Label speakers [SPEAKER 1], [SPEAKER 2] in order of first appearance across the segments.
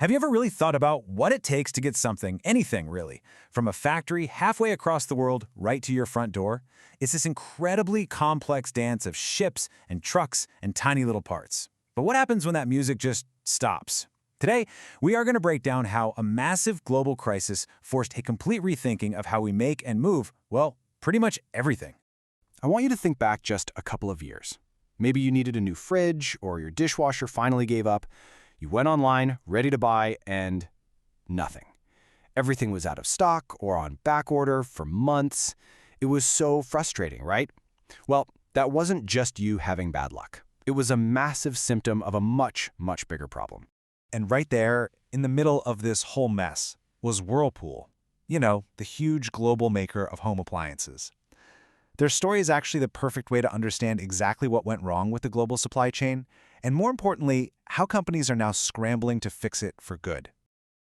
[SPEAKER 1] Have you ever really thought about what it takes to get something, anything really, from a factory halfway across the world right to your front door? It's this incredibly complex dance of ships and trucks and tiny little parts. But what happens when that music just stops? Today, we are going to break down how a massive global crisis forced a complete rethinking of how we make and move, well, pretty much everything.
[SPEAKER 2] I want you to think back just a couple of years. Maybe you needed a new fridge, or your dishwasher finally gave up. You went online, ready to buy, and nothing. Everything was out of stock or on back order for months. It was so frustrating, right? Well, that wasn't just you having bad luck. It was a massive symptom of a much, much bigger problem.
[SPEAKER 3] And right there, in the middle of this whole mess, was Whirlpool. You know, the huge global maker of home appliances. Their story is actually the perfect way to understand exactly what went wrong with the global supply chain, and more importantly, how companies are now scrambling to fix it for good.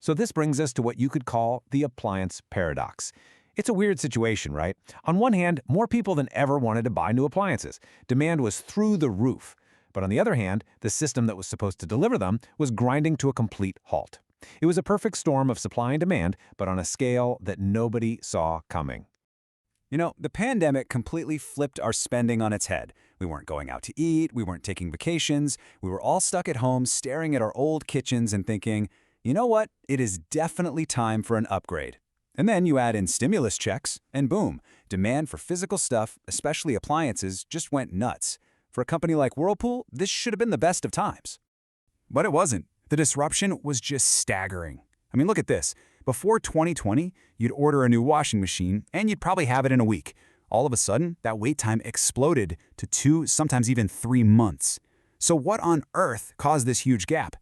[SPEAKER 4] So this brings us to what you could call the appliance paradox. It's a weird situation, right? On one hand, more people than ever wanted to buy new appliances. Demand was through the roof. But on the other hand, the system that was supposed to deliver them was grinding to a complete halt. It was a perfect storm of supply and demand, but on a scale that nobody saw coming.
[SPEAKER 5] You know, the pandemic completely flipped our spending on its head. We weren't going out to eat, we weren't taking vacations, we were all stuck at home staring at our old kitchens and thinking, you know what, it is definitely time for an upgrade. And then you add in stimulus checks, and boom, demand for physical stuff, especially appliances, just went nuts. For a company like Whirlpool, this should have been the best of times. But it wasn't. The disruption was just staggering. I mean, look at this. Before 2020, you'd order a new washing machine, and you'd probably have it in a week. All of a sudden, that wait time exploded to 2, sometimes even 3 months. So what on earth caused this huge gap?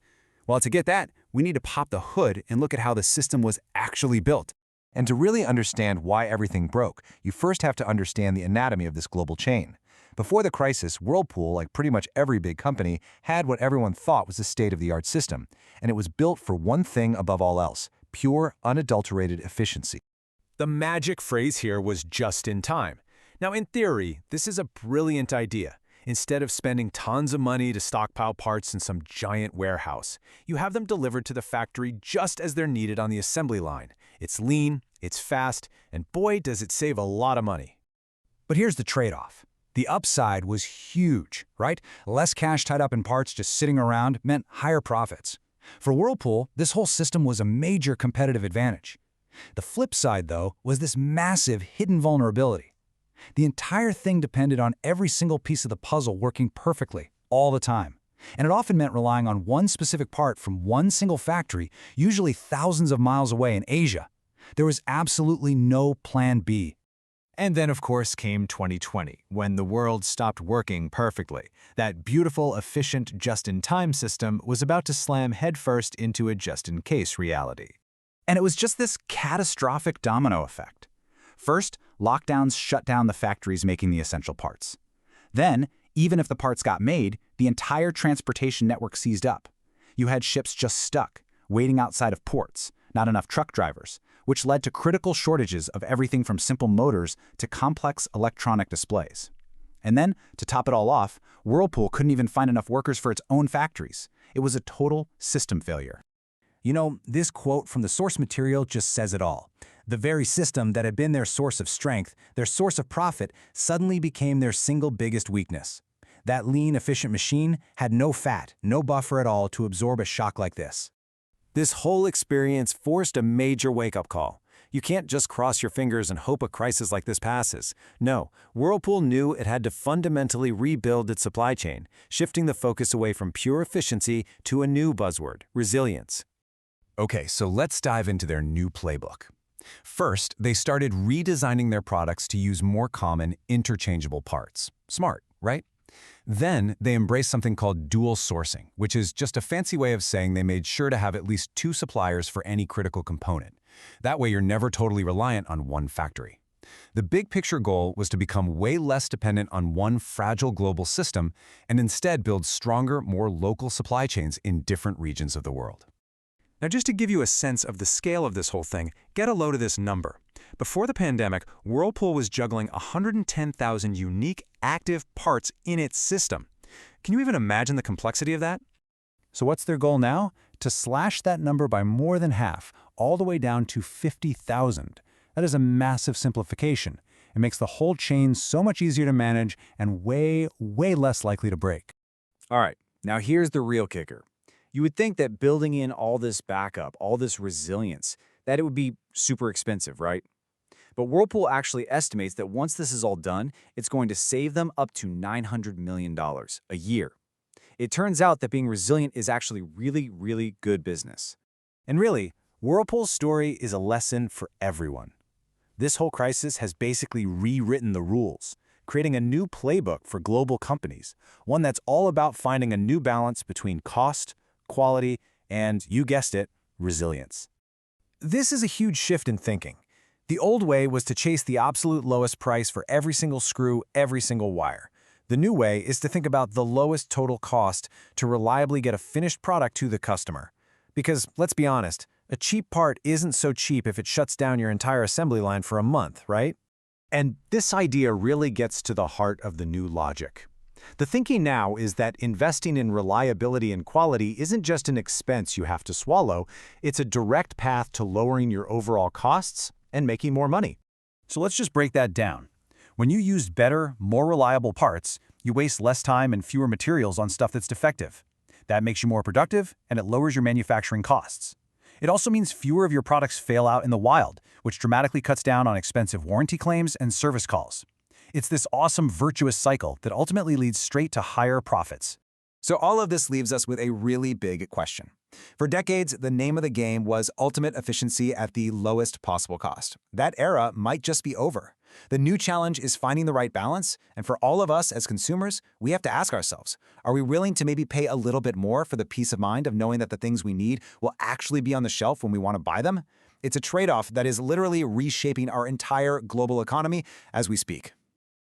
[SPEAKER 5] Well, to get that, we need to pop the hood and look at how the system was actually built.
[SPEAKER 3] And to really understand why everything broke, you first have to understand the anatomy of this global chain. Before the crisis, Whirlpool, like pretty much every big company, had what everyone thought was a state-of-the-art system, and it was built for one thing above all else: pure, unadulterated efficiency.
[SPEAKER 4] The magic phrase here was just in time. Now, in theory, this is a brilliant idea. Instead of spending tons of money to stockpile parts in some giant warehouse, you have them delivered to the factory just as they're needed on the assembly line. It's lean, it's fast, and boy, does it save a lot of money.
[SPEAKER 5] But here's the trade-off. The upside was huge, right? Less cash tied up in parts just sitting around meant higher profits. For Whirlpool, this whole system was a major competitive advantage. The flip side, though, was this massive hidden vulnerability. The entire thing depended on every single piece of the puzzle working perfectly, all the time. And it often meant relying on one specific part from one single factory, usually thousands of miles away in Asia. There was absolutely no plan B.
[SPEAKER 1] And then, of course, came 2020, when the world stopped working perfectly. That beautiful, efficient, just-in-time system was about to slam headfirst into a just-in-case reality.
[SPEAKER 5] And it was just this catastrophic domino effect. First, lockdowns shut down the factories making the essential parts. Then, even if the parts got made, the entire transportation network seized up. You had ships just stuck, waiting outside of ports, not enough truck drivers, which led to critical shortages of everything from simple motors to complex electronic displays. And then, to top it all off, Whirlpool couldn't even find enough workers for its own factories. It was a total system failure. You know, this quote from the source material just says it all. The very system that had been their source of strength, their source of profit, suddenly became their single biggest weakness. That lean, efficient machine had no fat, no buffer at all to absorb a shock like this.
[SPEAKER 4] This whole experience forced a major wake-up call. You can't just cross your fingers and hope a crisis like this passes. No, Whirlpool knew it had to fundamentally rebuild its supply chain, shifting the focus away from pure efficiency to a new buzzword: resilience.
[SPEAKER 2] Okay, so let's dive into their new playbook. First, they started redesigning their products to use more common, interchangeable parts. Smart, right? Then, they embraced something called dual sourcing, which is just a fancy way of saying they made sure to have at least 2 suppliers for any critical component. That way, you're never totally reliant on one factory. The big picture goal was to become way less dependent on one fragile global system and instead build stronger, more local supply chains in different regions of the world.
[SPEAKER 4] Now, just to give you a sense of the scale of this whole thing, get a load of this number. Before the pandemic, Whirlpool was juggling 110,000 unique active parts in its system. Can you even imagine the complexity of that?
[SPEAKER 5] So what's their goal now?
[SPEAKER 2] to slash that number by more than half, all the way down to 50,000. That is a massive simplification. It makes the whole chain so much easier to manage and way, way less likely to break.
[SPEAKER 4] All right, now here's the real kicker. You would think that building in all this backup, all this resilience, that it would be super expensive, right? But Whirlpool actually estimates that once this is all done, it's going to save them up to $900 million a year. It turns out that being resilient is actually really, really good business.
[SPEAKER 1] And really, Whirlpool's story is a lesson for everyone. This whole crisis has basically rewritten the rules, creating a new playbook for global companies, one that's all about finding a new balance between cost, quality, and, you guessed it, resilience. This is a huge shift in thinking. The old way was to chase the absolute lowest price for every single screw, every single wire. The new way is to think about the lowest total cost to reliably get a finished product to the customer. Because, let's be honest, a cheap part isn't so cheap if it shuts down your entire assembly line for a month, right?
[SPEAKER 3] And this idea really gets to the heart of the new logic. The thinking now is that investing in reliability and quality isn't just an expense you have to swallow, it's a direct path to lowering your overall costs and making more money.
[SPEAKER 1] So let's just break that down. When you use better, more reliable parts, you waste less time and fewer materials on stuff that's defective. That makes you more productive, and it lowers your manufacturing costs. It also means fewer of your products fail out in the wild, which dramatically cuts down on expensive warranty claims and service calls. It's this awesome virtuous cycle that ultimately leads straight to higher profits.
[SPEAKER 2] So all of this leaves us with a really big question. For decades, the name of the game was ultimate efficiency at the lowest possible cost. That era might just be over. The new challenge is finding the right balance, and for all of us as consumers, we have to ask ourselves, are we willing to maybe pay a little bit more for the peace of mind of knowing that the things we need will actually be on the shelf when we want to buy them? It's a trade-off that is literally reshaping our entire global economy as we speak.